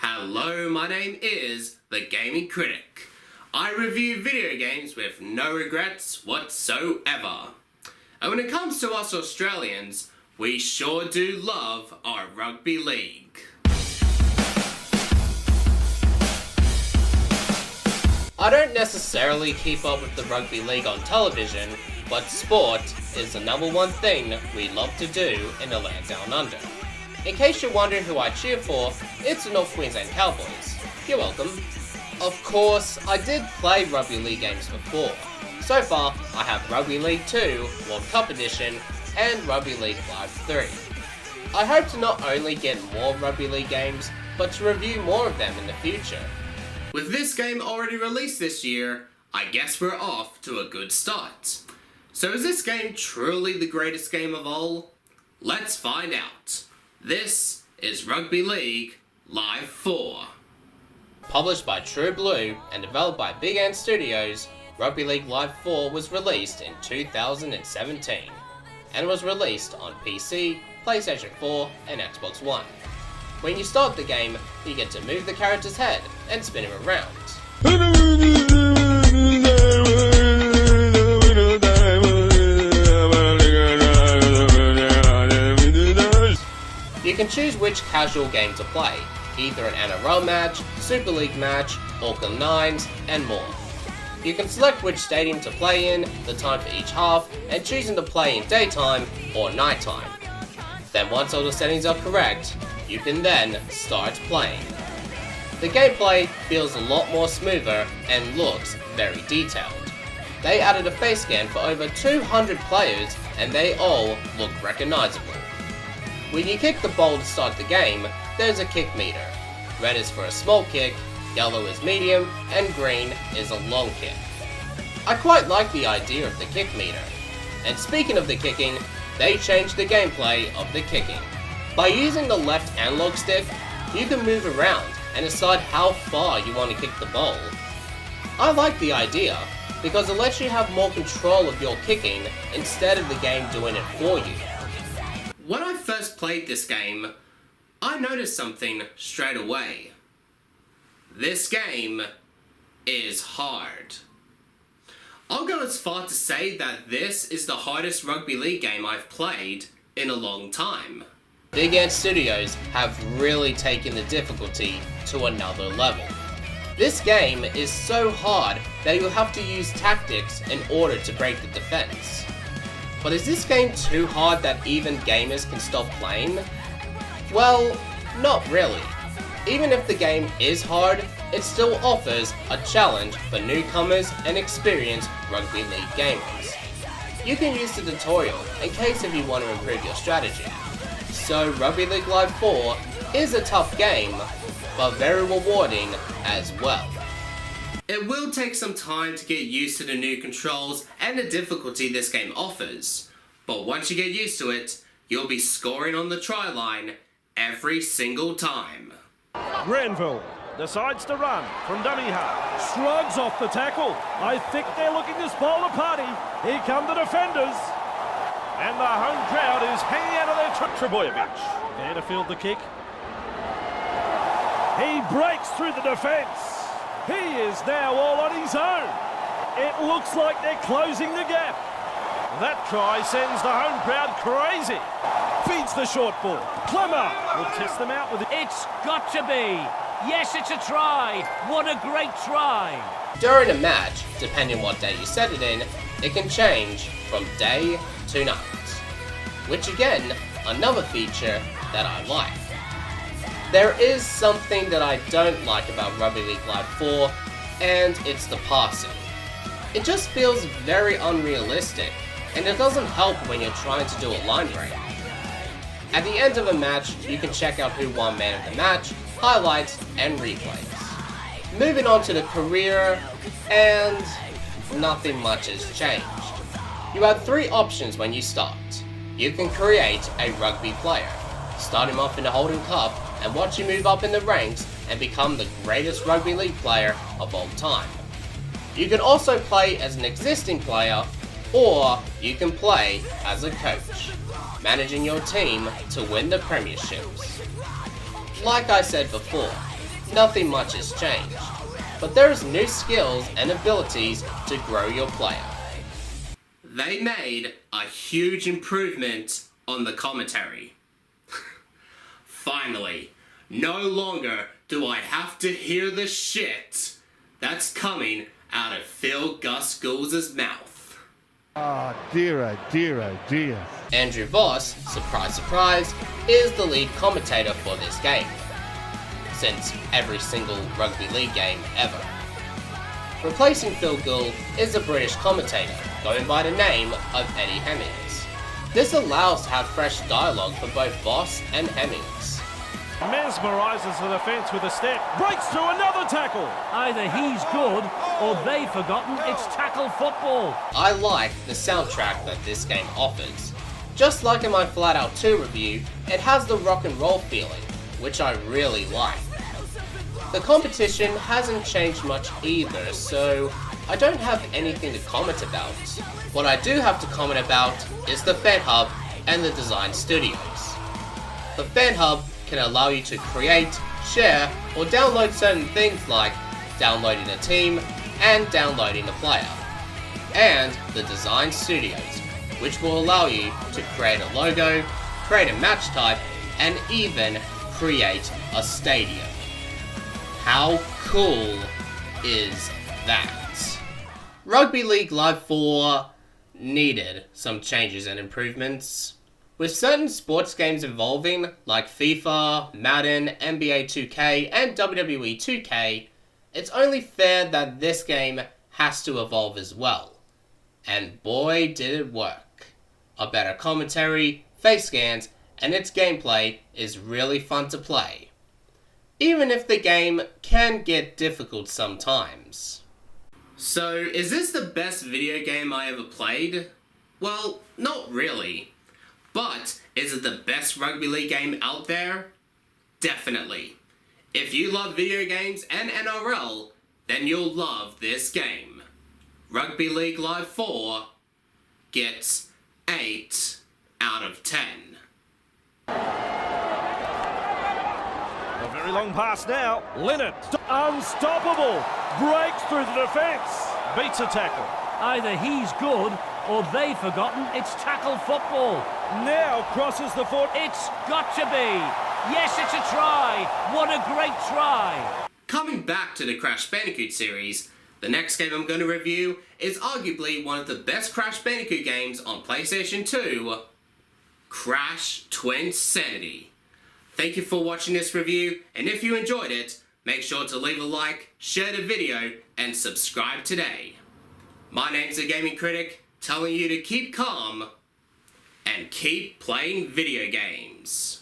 Hello, my name is the Gaming Critic. I review video games with no regrets whatsoever. And when it comes to us Australians, we sure do love our Rugby League. I don't necessarily keep up with the Rugby League on television, but sport is the number one thing we love to do in the land down under. In case you're wondering who I cheer for, it's the North Queensland Cowboys. You're welcome. Of course, I did play Rugby League games before. So far, I have Rugby League 2, World Cup Edition, and Rugby League Live 3. I hope to not only get more Rugby League games, but to review more of them in the future. With this game already released this year, I guess we're off to a good start. So is this game truly the greatest game of all? Let's find out. This is Rugby League Live 4. Published by True Blue and developed by Big Ant Studios, Rugby League Live 4 was released in 2017 and was released on PC, PlayStation 4 and Xbox One. When you start the game, you get to move the character's head and spin him around. You can choose which casual game to play, either an NRL match, Super League match, Auckland Nines, and more. You can select which stadium to play in, the time for each half, and choosing to play in daytime or nighttime. Then once all the settings are correct, you can then start playing. The gameplay feels a lot more smoother and looks very detailed. They added a face scan for over 200 players and they all look recognizable. When you kick the ball to start the game, there's a kick meter. Red is for a small kick, yellow is medium, and green is a long kick. I quite like the idea of the kick meter. And speaking of the kicking, they changed the gameplay of the kicking. By using the left analog stick, you can move around and decide how far you want to kick the ball. I like the idea because it lets you have more control of your kicking instead of the game doing it for you. When I first played this game, I noticed something straight away. This game is hard. I'll go as far to say that this is the hardest Rugby League game I've played in a long time. Big Ant Studios have really taken the difficulty to another level. This game is so hard that you'll have to use tactics in order to break the defense. But is this game too hard that even gamers can stop playing? Well, not really. Even if the game is hard, it still offers a challenge for newcomers and experienced Rugby League gamers. You can use the tutorial in case if you want to improve your strategy. So Rugby League Live 4 is a tough game, but very rewarding as well. It will take some time to get used to the new controls and the difficulty this game offers, but once you get used to it, you'll be scoring on the try line every single time. Grenville decides to run from dummy half, shrugs off the tackle. I think they're looking to spoil the party. Here come the defenders. And the home crowd is hanging out of their Trebojevic. There to field the kick. He breaks through the defence. He is now all on his own. It looks like they're closing the gap. That try sends the home crowd crazy. Feeds the short ball. Clemmer will test them out with it. It's got to be. Yes, it's a try. What a great try. During a match, depending what day you set it in, it can change from day to night. Which again, another feature that I like. There is something that I don't like about Rugby League Live 4, and it's the passing. It just feels very unrealistic, and it doesn't help when you're trying to do a line break. At the end of a match, you can check out who won man of the match, highlights, and replays. Moving on to the career, and nothing much has changed. You have three options when you start. You can create a rugby player, start him off in the Holden Cup, and watch him move up in the ranks and become the greatest Rugby League player of all time. You can also play as an existing player, or you can play as a coach, managing your team to win the premierships. Like I said before, nothing much has changed, but there's new skills and abilities to grow your player. They made a huge improvement on the commentary. Finally, no longer do I have to hear the shit that's coming out of Phil Gus Goulds' mouth. Oh dear, oh dear. Andrew Voss, surprise surprise, is the lead commentator for this game, since every single Rugby League game ever. Replacing Phil Gould is a British commentator, going by the name of Eddie Hemmings. This allows to have fresh dialogue for both Voss and Hemmings. Mesmerises the defence with a step, breaks through another tackle. Either he's good or they've forgotten it's tackle football. I like the soundtrack that this game offers. Just like in my Flat Out 2 review, it has the rock and roll feeling, which I really like. The competition hasn't changed much either, so I don't have anything to comment about. What I do have to comment about is the Fan Hub and the design studios. The Fan Hub can allow you to create, share, or download certain things like downloading a team and downloading a player. And the design studios, which will allow you to create a logo, create a match type, and even create a stadium. How cool is that? Rugby League Live 4 needed some changes and improvements. With certain sports games evolving, like FIFA, Madden, NBA 2K, and WWE 2K, it's only fair that this game has to evolve as well. And boy did it work. A better commentary, face scans, and its gameplay is really fun to play. Even if the game can get difficult sometimes. So, is this the best video game I ever played? Well, not really. But, is it the best Rugby League game out there? Definitely. If you love video games and NRL, then you'll love this game. Rugby League Live 4 gets 8 out of 10. A very long pass now. Leonard, unstoppable. Breaks through the defence. Beats a tackle. Either he's good or they've forgotten it's tackle football. Now crosses the foot. It's got to be. Yes, it's a try. What a great try. Coming back to the Crash Bandicoot series, the next game I'm going to review is arguably one of the best Crash Bandicoot games on PlayStation 2, Crash Twinsanity. Thank you for watching this review, and if you enjoyed it, make sure to leave a like, share the video, and subscribe today. My name's the Gaming Critic, telling you to keep calm and keep playing video games.